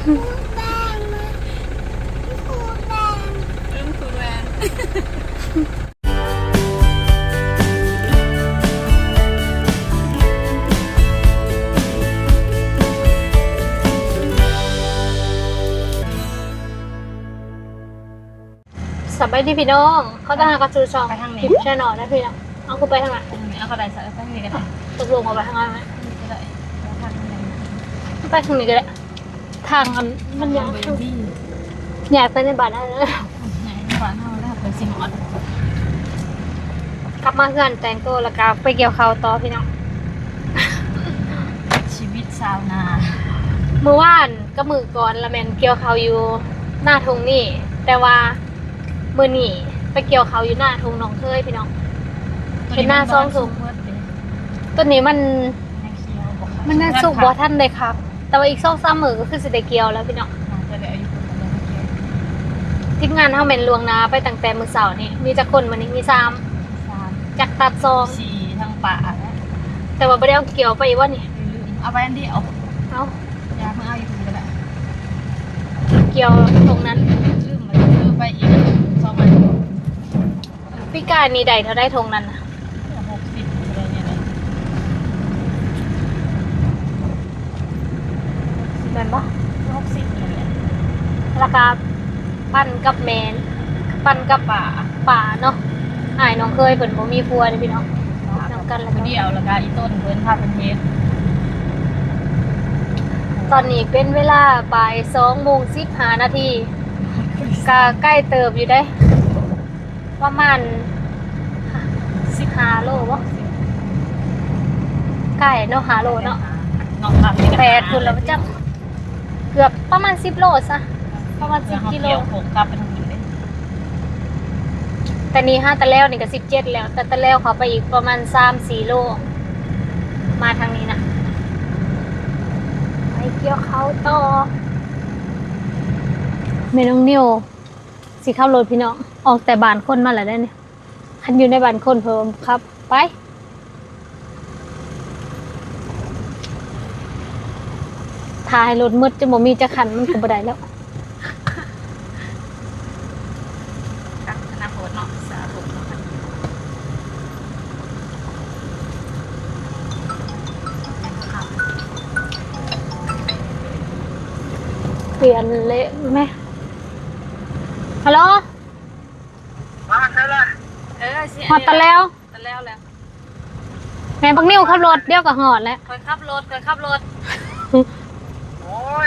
แบงมาคูแบงคูแบงสบายดีพี่น้องเขาจะหากระจูช่องคลิปแช่นอนนะพี่น้องเอากูไปทางไหนเอากระดาษใส่ไปทางนี้ก็ได้ตกลงเอาไปทางไหนไหม ก็ได้แล้วทางนี้ ไปทางนี้ก็ได้ทางมันยากอยากไปในบ้านอะไรนะ ไหนบ้านเฮาแล้วเป็นสิงอด กลับมาเพื่อนแต่งตัวแล้วก็ไปเกี่ยวข้าวต่อพี่น้อง ชีวิตชาวนา เมื่อวานก็มือก่อนละแมนเกี่ยวข้าวอยู่หน้าทงนี่แต่ว่ามื้อนี้ไปเกี่ยวข้าวอยู่หน้าทงหนองเคยพี่น้องเป็นหน้าซ่องทงต้นนี้มันน่าสุกบ่ท่านเลยครับ แต่ว่าอีก2-3 มื้อก็คือสิได้เกี่ยวแล้วพี่น้องจะได้อายุคนละเกี่ยว ทีมงานเฮาแม่นลวงนาไปตั้งแต่มื้อเช้านี่มีจักคนมื้อนี้มี3จักตัดซอง 4ทางป่าแล้ว แต่ว่าบ่ได้เอาเกี่ยวไปอีกว่านี่ เอาไปอันเดียว เอา ยาเพิ่งเอาอยู่ตรงนี้ก็ได้ เกี่ยวตรงนั้น ลืมมาซื้อไปอีก2มัน พี่กายนี่ได้เท่าได้ทงนั้นน่ะ 60อะไรเนี่ยเลย แม่นบ่ 60นี่แหละ ราคาปั้นกับแมนปั้นกับ ป่า เนาะอ้ายน้องเคยเพิ่นบ่มีผัวเด้อพี่น้องนำกันแล้ว เดียวแล้วก็อีต้นเพิ่นพาเป็นเฮ็ด ตอนนี้เป็นเวลาบ่าย2:15 นาทีก็ใกล้เติบอยู่ได้ประมาณ15 โลบ่ใกล้เนาะ5 โลเนาะ น้องทำนี่ก็ 8พุ่นแล้วจักเกือบประมาณ10 โลซะประมาณ10 กิโล โขกกลับไปทางนี้เลย แต่นี้5ตะแล้วนี่ก็17แล้วแต่ตะแล้วเขาไปอีกประมาณ3-4 โลมาทางนี้นะไปเกี่ยวเขาต่อแม่น้องนิวสิขับรถพี่น้องออกแต่บ้านคนมาแล้วได้เนี่ยคันอยู่ในบ้านคนเพิ่มครับไปถ่ายรถมืดจะบ่มีจะขันมันก็บ่ได้แล้ว กับอนาคตเนาะสาธุเนาะ เปลี่ยนเละไหมฮัลโหล มาใช่เลย หอดตะแล้ว ตะแล้วแล้ว แม่บักนิ้วขับรถเดี๋ยวก็หอดแล้ว คอยขับรถ โอ้ย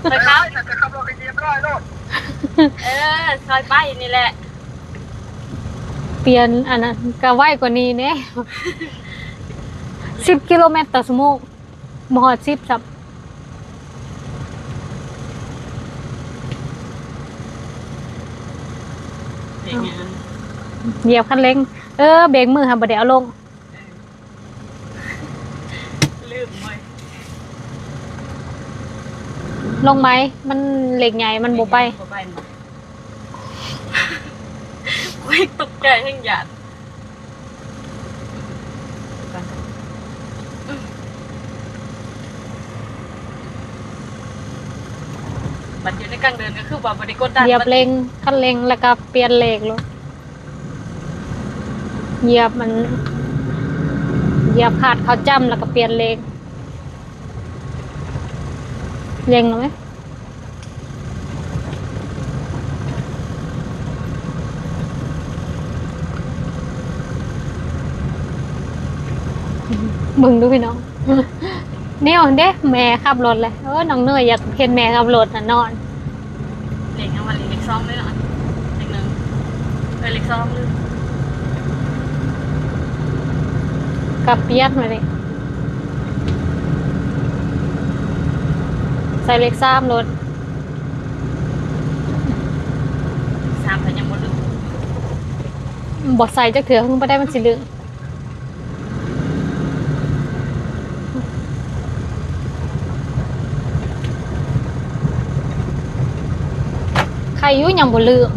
คอยขับ จะขับรถไปเยี่ยมได้รถ คอยไปนี่แหละ เปลี่ยนอันนั้นก็ไวกว่านี้เนี่ย10 กิโลเมตรต่อชั่วโมงบ่ฮอด10ซับ เด็กเนี่ย เหยียบคันเร่งเบรกมือค่ะบ่ได้เอาลง ลืมเลย ลงไหมมันเหล็กใหญ่มันบ่ไป วิ่งตกใจแห่งหยาดบัดอยู่ในกลางเดินก็คือแบบบริกดดัน เหยียบเร่งคันเร่งแล้วก็เปลี่ยนเหล็กลงเหยียบมันเหยียบขาดเขาจ้ำแล้วก็เปลี่ยนเหล็กเร่งหรือไหมมึงดูพี่น้อง เนี่ยเด้แม่ขับรถเลยน้องเนยอยากเห็นแม่ขับรถน่ะนอน เล็กเอามาเล็กซ้อมไม่หน่อยเล็กหนึ่งเล็กซ้อมลืม กับเปียกมาเลยใส่เล็กซ้ำรถ 3แต่ยังบ่ลืม บดใส่จะเถื่อขึ้นไปได้มันสิลึงใครยุ่ยังบ่ลืม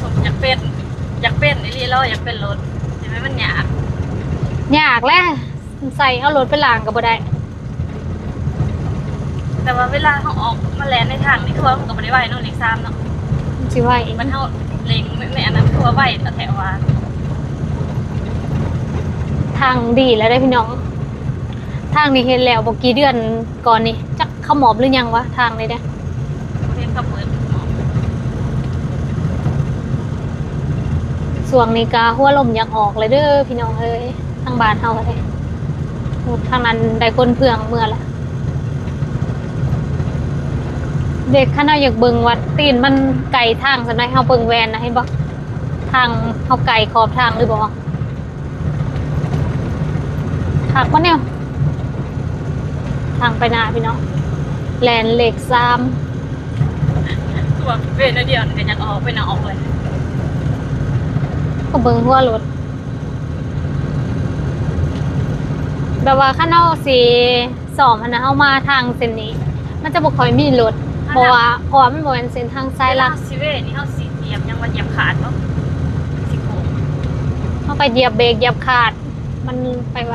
สมอยากเป็นไอ้ลี่ล้ออยากเป็นรถเห็นไหมมันหยาบ ยากแหละใส่เอารถไปล้างก็บ่ได้ แต่ว่าเวลาเขาออกมาแล่นในทางนี่คือว่ามันก็บ่ได้ไหวเนาะเลข3เนาะ สิไหวเอง มันเท่าเล็งไม่อันนั้นคือว่าไหวแต่แถวว่า ทางดีแล้วได้พี่น้องทางนี้เห็นแล้วบอกกี่เดือนก่อนนี่จักเข้าหมอบหรือยังวะทางนี้เนี่ย เรียนกับเปิด ส่วงนี้กาหัวลมอยากออกเลยเด้อพี่น้องเอ้ยทางบ้านเฮาก็ได้ทางนั้นได้คนเพื่องเมื่อละเด็กข้าน้อยอยากเบิ่งวัดตีนมันไก่ทางสำหรับเฮาเบิ่งแวนนะให้บ่ทางเฮาไก่ขอบทางหรือบ่หักวะเนี่ยทางไปหน้าพี่น้องแลนเหล็ก3 ตัวเวทเดียวก็ยังออกไปหนาออกเลย ก็เบิ่งหัวรถแบบว่าข้างนอกสีสอมนะเอามาทางเส้นนี้ มันจะบ่ค่อยมีรถเพราะว่ามันบ่เป็นเส้นทางซ้ายหลัก ซีเวนี่เขาสีเหยียบยังวันเหยียบขาดเนาะสิโกง เฮาก็เหยียบเบรกเหยียบคาดมันไปไว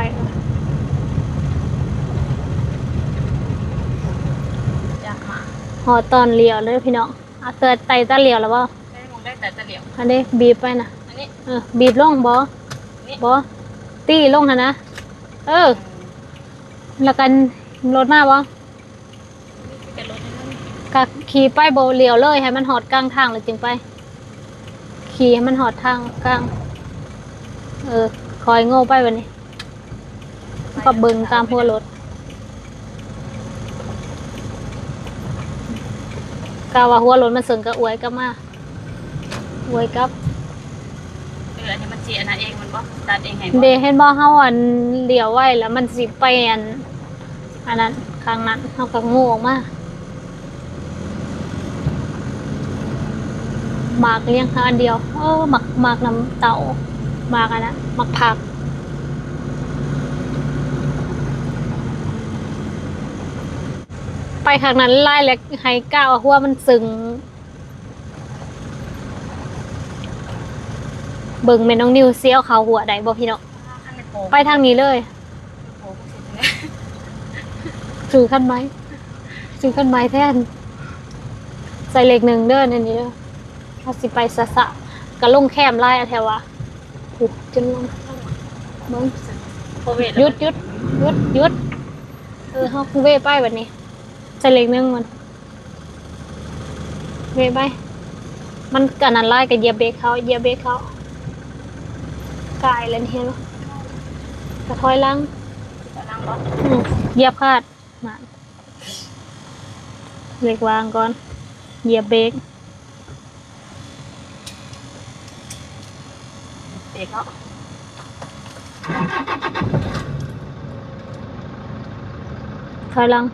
อยากมา หอตอนเลี้ยวเลยพี่น้องเอาเกิดไตตาเลี้ยวแล้วบ่ ได้มองได้แต่จะเหลียว อันนี้บีบไปนะ อันนี้ บีบลงบ่บ่ตี้ลงหั่นนะแล้วกันรถมาบ่ เป็นรถนั่น ก็ขี่ไปบ่เลี้ยวเลยให้มันหอดกลางทางเลยจึงไปขี่ให้มันหอดทางกลางคอยโง่ไปวันนี้ก็เบิ่งตามหัวรถกาว่าหัวรถมันเสิงก็อวยกลับมาอวยกลับ อันนี้มันจีอันนั้นเองมันบ่ตัดเองไง เดเห็นบ่เฮาอันเลี้ยวไว้แล้วมันสิไปอันนั้นข้างนั้นเฮาก็งูออกมาหมากเลี้ยงหาอันเดียวหมักน้ำเต่าหมากอันนั้นหมักผักไปข้างนั้นไล่แล้วให้ก้าวหัวมันสึงเบิ่งแม่น้องนิวเสียวเขาหัวได้บ่พี่น้องไปทางนี้เลยซื้อขั้นไม้แทนใส่เหล็ก1เด้อในนี้เด้อเอาสิไปสะกะลงแคมไล่อะแถวว่าจนลงเบิ่งหยุดเฮาเวไปบัดนี้ใส่เหล็ก1มันเวไปมันกันนั้นไล่ก็เหยียบเบรกเขากายแล้วเห็นบ่กระถอยหลังเหยียบคาดมาเบรกวางก่อนเหยียบเบรก เด็กเนาะ ถอยหลัง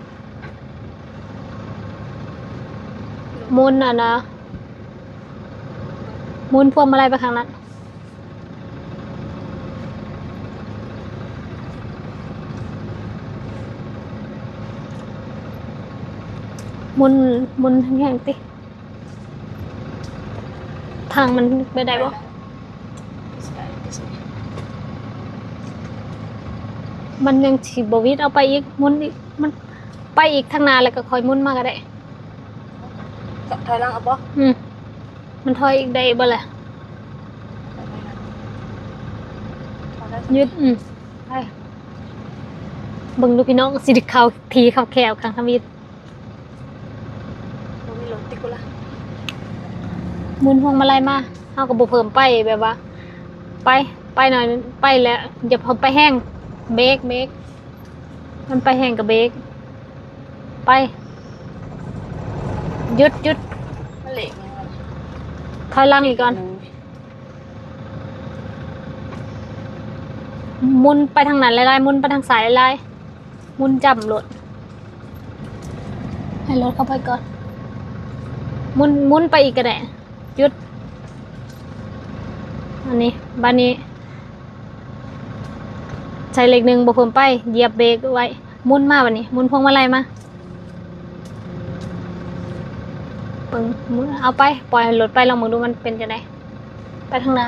มุนนะมุนพวงมาลัยไปข้างนั้นมุนแห้งๆติทางมันไปได้บ่มันยังสิบ่วิดเอาไปอีกมุนอีกมันไปอีกทางหน้าแล้วก็ค่อยมุนมาก็ได้ ถอยหลังเอาบ่ มันถอยอีกได้บ่ล่ะยึดไปเบิ่งดูพี่น้องสิเขาทีเขาแขวข้างทมิด มีรถติดกูละ มุนพวงมาลัยมาเฮาก็บ่เพิ่มไปแบบว่า ไปหน่อยไปแล้วอย่าพอไปแห้งเบรกมันไปแห้งกับเบรกไปหยุด มันเหล็ก ถอยหลังอีกก่อนมุนไปทางนั้นหลายๆมุนไปทางสายหลายๆมุนจำรถให้รถเข้าไปก่อนมุนไปอีกก็ได้หยุดอันนี้บ้านนี้ใช้เหล็ก1บ่เพิ่มไปเหยียบเบรกไว้มุนมาบัดนี้มุนพวงมาลัยมาปึ้งมุนเอาไปปล่อยให้รถไปลองมึงดูมันเป็นจังได๋ไปทางหน้า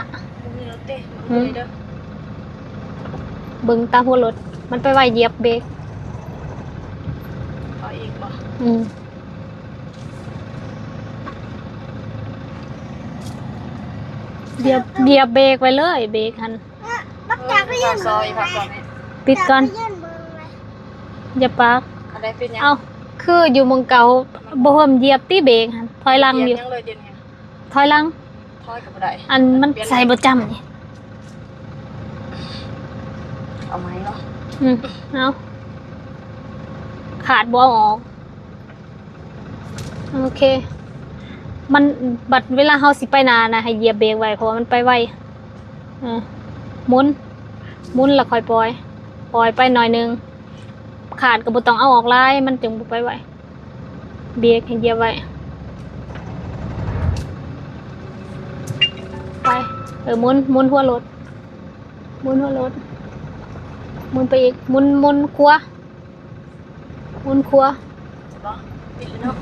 มีรถเต้มันเลยเด้อ เบิ่งตามหัวรถมันไปไว้เหยียบเบรก เอา อีกบ่ เหยียบเบรกไว้เลยเบรกหัน ปักจักรยาน ซอยพักก่อน ปิดก่อน จัรยานเบิ่งเลย อย่าปัก อะไรเป็นยัง เอาคืออยู่เมืองเก่าบ่ห่มเหยียบตีเบรกหันถอยหลังอยู่ ยังเลยเดี๋ยวนี้ ถอยหลัง ถอยกับบ่ได้ อันมันใส่บ่จำนี่ เอาไหมเนาะ เอาขาดบ่เอาออกโอเค มันบัดเวลาเฮาสิไปนานะให้เหยียบเบรกไว้เพราะว่ามันไปไวหมุนแล้วค่อยปล่อยไปหน่อยนึงขาดก็บ่ต้องเอาออกหลายมันจึงบ่ไปไวเบรกให้เหยียบไว้ไปหมุนหัวรถหมุนไปอีกหมุนครัวบ่ปิดแล้วเนาะ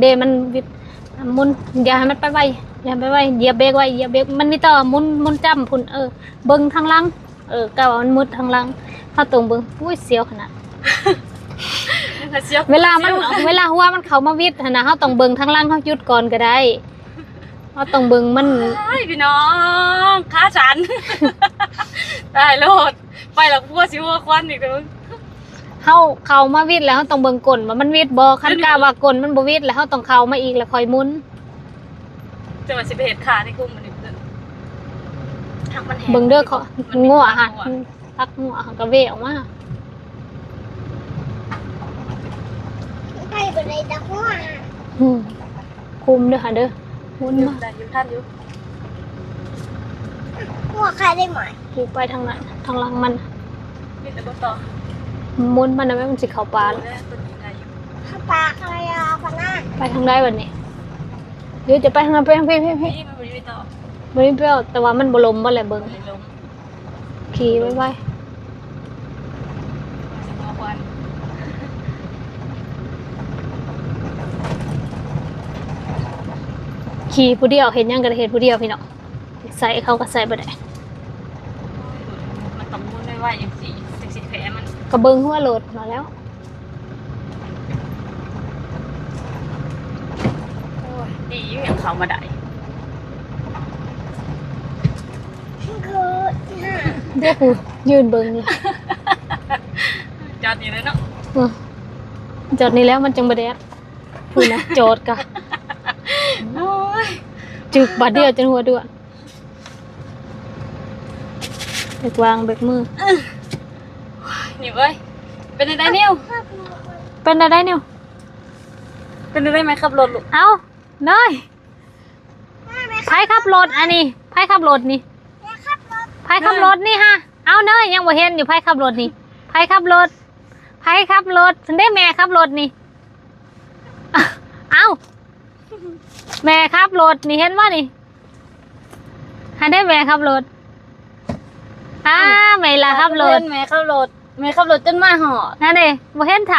เดมันวิดหมุนอย่าให้มันไปไวเหยียบเบรกไว้เหยียบเบรกมันมีต่อหมุนจ้ำพุ่นเบิ่งทางหลังก้าวมันมุดทางหลังเฮาตรงเบิ่งอุ้ยเสียวขนาดเวลาหัวมันเข้ามาวิดหั่นน่ะเฮาต้องเบิ่งทางหลังเฮาหยุดก่อนก็ได้เฮาต้องเบิ่งมัน พี่น้องขาฉัน ได้โลดไปแล้วพวกสิหัวควันอีกแล้ว เฮาเข้ามาวิดแล้วเฮาต้องเบิ่งก้นว่ามันวิดบ่คันกะว่าก้นมันบ่วิดแล้วเฮาต้องเข้ามาอีกแล้วค่อยหมุน จะมาสิไปเฮ็ดขาในกลุ่มมันนี่เพิ่นหักมันแหง เบิ่งเด้อเขางัวหั่นตักงัวหั่นก็เวออกมา ใครเป็นไรตะหัว คุมเด้อค่ะเด้อหมุนมา ได้อยู่ท่านอยู่ หัวใครได้ไหม ผูกไปทางนั้นทางหลังมัน มีแต่บ่ต่อ หมุนมันนะแม่มันสิเข้าปลา ตัวนี้ได้อยู่ ข้าปากอะไรอ่ะพนัก ไปทางใดบัดนี้เดี๋ยวจะไปทางนั้นไปทางพี่ นี่มันบ่ได้ต่อ บ่ได้เปรี้ยวแต่ว่ามันบ่ลมบ่แหละเบิ่ง เลยลง ขี่ไว้ สิหัวควัน ขี่ผู้เดียวเห็นหยังก็ได้เฮ็ดผู้เดียวพี่น้องใส่เขาก็ใส่บ่ได้ มันต้องมุนไว้ๆจังซี่จังสิแผลมัน ก็เบิ่งหัวโหลดมาแล้ว โอ้ยดีอยู่ยังเข้ามาได้ คือ เดี๋ยวกูยืนเบิ่งเลย จอดนี่เลยเนาะ จอดนี่แล้วมันจังบ่ได้พูดนะจอดกะ โอ้ย จึกบาดเดียวจนหัวเดือดเด็กวางเด็กมือ นี่เว้ยเป็นได้นิ้ว เป็นอะไรเนี่ย เป็นได้ไหมขับรถลูก เอาเนยไผขับรถอันนี้ไผขับรถนี่ แม่ขับรถ ไผขับรถนี่ฮะเอาเนยยังบ่เห็นอยู่ไผขับรถนี่ไผขับรถถึงได้แม่ขับรถนี่เอาแม่ขับรถนี่เห็นว่านี่ให้ได้แม่ขับรถแม่ละขับรถ แม่ขับรถจนมาหอด นั่นเองบ่เห็นท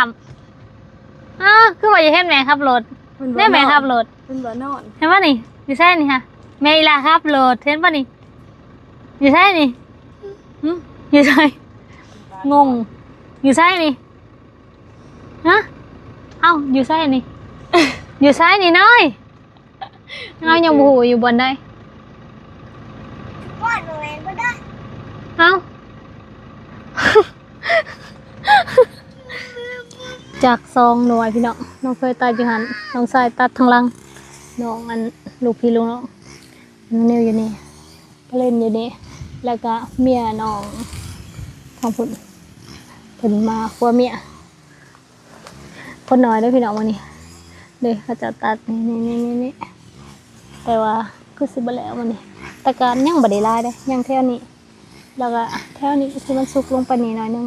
ำคือว่าจะเห็นแม่ขับรถได้แม่ขับรถ เป็นบ่นอน เห็นป่ะนี่อยู่ใช่นี่ฮะแม่อีลาขับรถเห็นป่ะนี่อยู่ใช่นี่อยู่ใช่งงอยู่ใช่นี่ฮะเอ้าอยู่ใช่นี่ อยู่ใช่นี่น้อยเอายังบูอยู่บนได้ ว่าหนูเองก็ได้ เอ้า จากซองหน่วยพี่น้องน้องเคยตัดอยู่หันน้องชายตัดทางหลังน้องอันลูกพี่ลูกน้องนิวอยู่นี่ก็เล่นอยู่นี่แล้วก็เมียน้องทองพุ่นเพิ่นมาครัวเมียคนน้อยด้วยพี่น้องวันนี้เด้เขาจะตัดนี่แต่ว่าคือสิบ่แล้ววันนี้แต่การยังบ่ได้ลายเด้ยังแถวนี้แล้วก็แถวนี้คือมันสุกลงไปนี่หน่อยนึง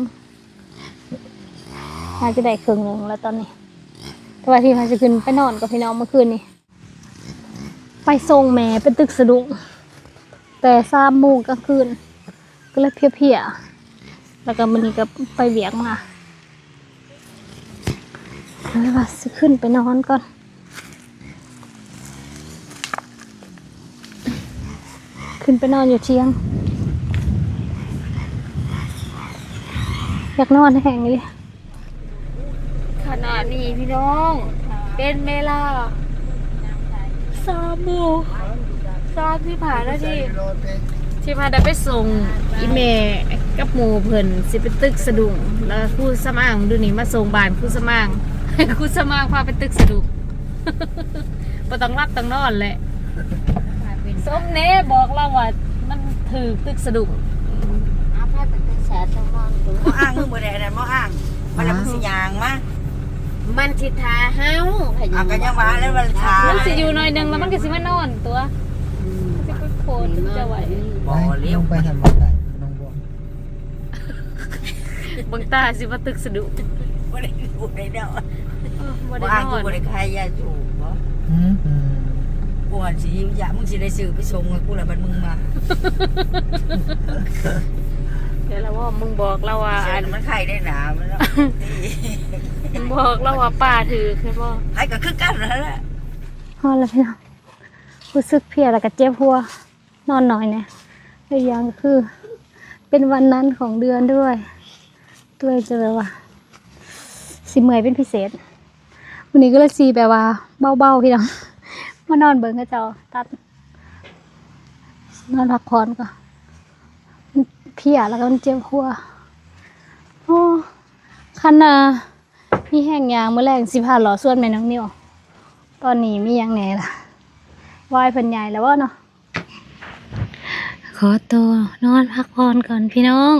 น่าจะได้ครึ่งนึงแล้วตอนนี้แต่ว่าที่เขาจะขึ้นไปนอนกับพี่น้องเมื่อคืนนี้ไปส่งแม่เป็นตึกสะดุ้งแต่3 โมงกลางคืนก็เลยเพลียๆแล้วก็มื้อนี้ก็ไปเวียกมาเลยว่าสิขึ้นไปนอนก่อนขึ้นไปนอนอยู่เชียงอยากนอนแห้งเลย ขณะนี้ ดีพี่น้อง เป็นเวลา3 โมง30 นาทีที่พาได้ไปส่งอีเมกับหมู่เพิ่นสิไปตึกสะดุ้งแล้วครูสมางดูนี่มาส่งบ้านครูสมาง ครูสมางพาไปตึกสะดุ้ง บ่ต้องรับต้องนอนแหละส้มเน่บอกเราว่ามันถือตึกสะดุ้ง เอาไปเป็นแสนสมองตัว หม้ออ่างมึงบ่ได้นั่นหม้ออ่างมันละมึงสิยางมา มันสิทาเฮา อ่ะก็ยังมาแล้วมันชา มันสิอยู่หน่อยหนึงแล้วมันก็สิมานอนตัวสิไปโคตรจะไหว บ่เลี้ยว ไปทำอะไรน้องบอก เบิ่งตาสิว่าตึกสะดุ้ง บ่ได้อยู่ได้ดอก บ่ หม้ ได้ ออ่าง น กู อน บ่ได้ขายยาสูบบ่ อืม กูว่าสิยามึงสิได้ซื้อไปส่งให้กูแล้วบัดมึงมา เดี๋ยวเราว่ามึงบอกเราว่า เสียมันไข้ได้หนามันเนาะ มึงบอกเราว่าป้าถือใช่บ่ ไข้ก็คือกันนั่นแหละ พอแล้วพี่น้องรู้สึกเพลียแล้วก็เจ็บหัวนอนหน่อยเนี่ยอีกอย่างก็คือ เป็นวันนั้นของเดือนด้วยตัวจะแบบว่าสิเมื่อยเป็นพิเศษวันนี้ก็เลยสีแบบว่าเบาๆพี่น้องมานอนเบิ่งกระเจ้าตัดนอนพักผ่อนก็มันเพลียแล้วก็มันเจ็บหัวโอ้คันมีแห้งยางเมื่อแรงสิพาหล่อส่วนแม่น้องนิวตอนนี้มีหยังแหน่ล่ะวายเพิ่นใหญ่แล้วว่าเนาะขอตัวนอนพักผ่อนก่อนพี่น้อง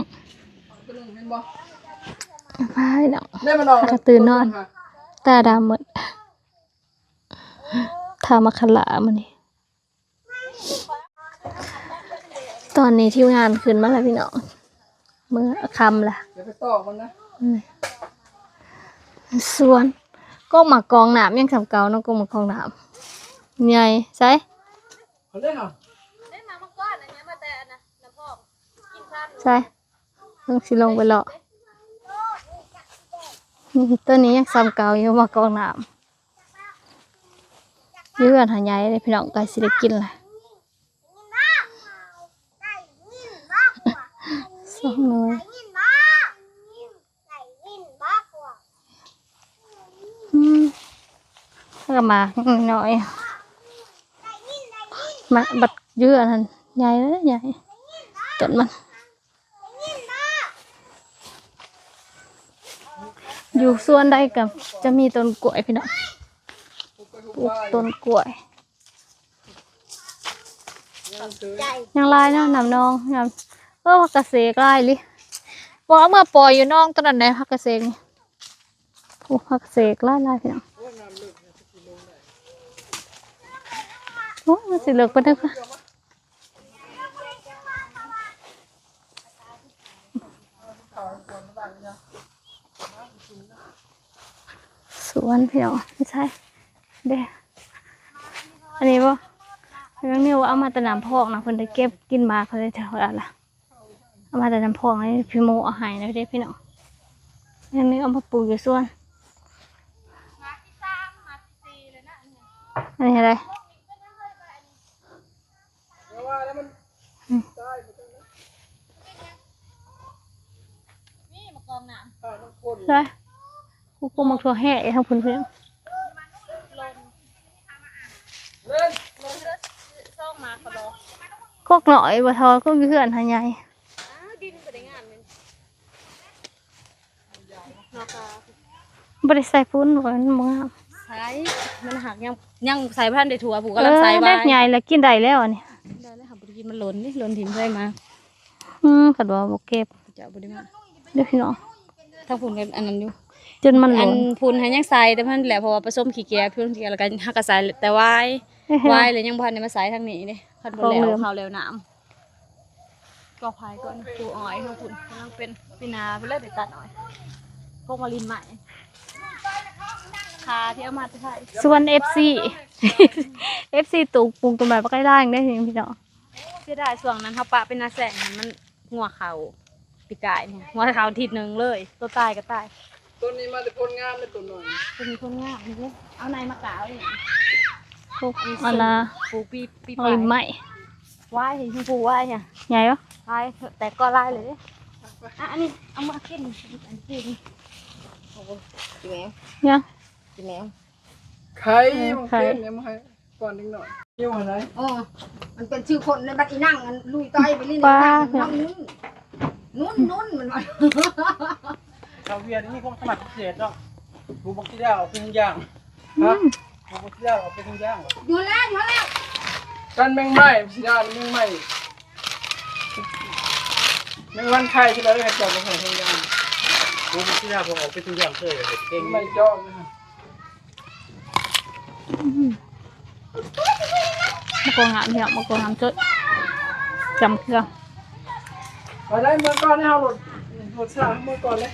พาพี่น้องถ้าตื่นนอนตาดำหมดทามาขลามันนี่ตอนนี้ที่งานขึ้นมาแล้วพี่น้องมือคำล่ะเดี๋ยวไปตอกมันนะส่วนก็หมักกองหนามยังสำเก่าเนาะก็หมักกองหนามใหญ่ใช่ใช่ต้องสิลงไปเลาะนี่ตัวนี้ยังซ้ำเก่าอยู่หมักกองหนามเยื่อหาใหญ่เลยพี่น้องไก่สิได้กินเลยสองหน่วยแล้วก็มาหน่อยมาบัดเยื่อนั่นใหญ่เลยใหญ่ต้นมันอยู่ส่วนใดกับจะมีต้นกล้วยพี่น้องปลูกต้นกล้วยยังลายเนาะน้ำนองน้ำผักกระเสกลายลิบอกเอาเมื่อปล่อยอยู่น้องตอนนั้นไหนผักกระเสกนี่ปลูกผักกระเสกลายพี่น้องโอ้ยมันสิเลิกไปได้ค่ะสวนพี่น้องไม่ใช่เด้อันนี้ป่ะน้องนิวเอามาแต่น้ำพอกนะเพิ่นได้เก็บกินมาเขาได้เท่าไหร่ละเอามาแต่น้ำพอกให้พี่โมเอาให้นะเด้พี่น้องอันนี้เอามาปลูกอยู่ส่วนอันนี้อะไรใช่กูก็มักทั่วแห่ทั้งพื้นเพื่อนก็หน่อยบ่ทอก็เพื่อนหาใหญ่บริใส่ฟุ้นบ่มันบ่งาม ใส่มันหักยังใส่พันได้ถั่วผูกกำลังใส่ไว้ ได้ใหญ่แล้วกินได้แล้วอันนี้ ได้แล้วค่ะบ่ได้กินมันหล่นนี่หล่นถิ่มใส่มา กัดว่าบ่เก็บ จะบ่ได้มา เด้อพี่น้อง ถ้าพูนกันอันนั้นอยู่ จนมันห อั ล่ น น พูนให้ยังใส่แต่พันแหละเพราะว่าผสมขี้เกียจพูนขี้เกียจแล้วก็หักกระใส่แต่วายเลยยังบ่ทันได้มาใส่ทางนี้เด้คันบ่แล้วเขาแล้วน้ำก็พายก่อนปูอ้อยทั้งพูนกำลังเป็นปีนาไปเลยไปตัดอ้อยพวกมาลินใหม่คาที่เอามาจะใส่ ส่วน FC FC ตูกปรุงตัวแบบบ่ใกล้ได้ได้พี่น้อง เสียดายช่วงนั้นเขาปะเป็นนาแสงมันหัวเขาปีกายเนี่ยหัวเขาทีนึงเลยตัวตายก็ตาย ต้นนี้มาแต่คนงามเลยต้นหน่อย เป็นคนงามเลยเอาในมะกาวนี่ ปลูกอันน่ะ ปลูกปี เอาลิ้นไม้ ว่ายเห็นปลูกว่ายเนี่ย ใหญ่ปะ ว่ายแต่ก็ไล่เลยเด้อันนี้เอามากินอันกินโอ้โห จริงไหม ยัง กินแล้ว ไข่มันเต้นเนี่ยมาให้ก่อนนิดหน่อยเยี่ยมอะไร อ๋อมันเป็นชื่อคนในบัดอีนั่งมันลุยต้อยไปนี่นั่งน้องนุ่นมันว่า ชาวเวียดนี่คงสมัครพิเศษเนาะบูบักที่ได้เอาเป็นย่างฮะบูบักที่ได้เอาเป็นย่าง อยู่แล้ว กันแมงไม้สิดาแมงไม้แมงวันไข่ที่เราได้จับมาใส่ทางยาง บูบักที่ได้ผมเอาเป็นย่างเลยเก่ง ไม่จอดนะฮะ มะกอกงามพี่น้องมะกอกงามจดจำเครื่อง ไปได้เมื่อก่อนให้เอารถสาเมื่อก่อนเลย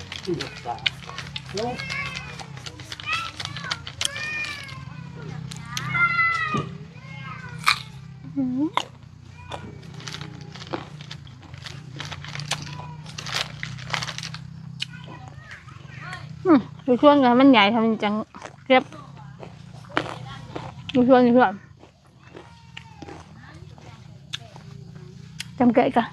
ลง ดูช่วงกันมันใหญ่ทำมันจังเรียบดูช่วงจำเกะกัน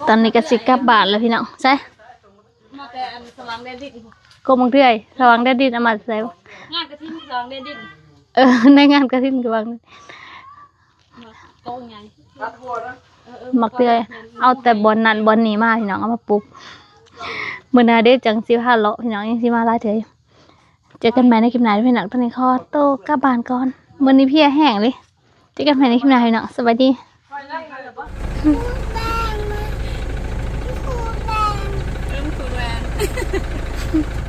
ตอนนี้ก็สิกลับบ้านแล้วพี่น้องใช่ มาแต่อันสว่างแดนดิน กมังเทื่อยสว่างแดดดินเอามาใส่ งานกระถิ่นสว่างแดนดิน ในงานกระถิ่นกวาง โกงไง รัดหัวนะ มักเทื่อยเอาแต่บอลนั้นบอลนี้มาพี่น้องเอามาปลูกมื้อหน้าเด้จังสิพาเลาะพี่น้องยังสิมาหลายเทื่ออยู่เจอกันใหม่ในคลิปหน้าพี่น้องตอนนี้ขอโตวกลับบ้านก่อนมื้อนี้เพียแห้งเลยเจอกันใหม่ในคลิปหน้าพี่น้องสวัสดี แดงเลยพี่ครูแดง คุณแวน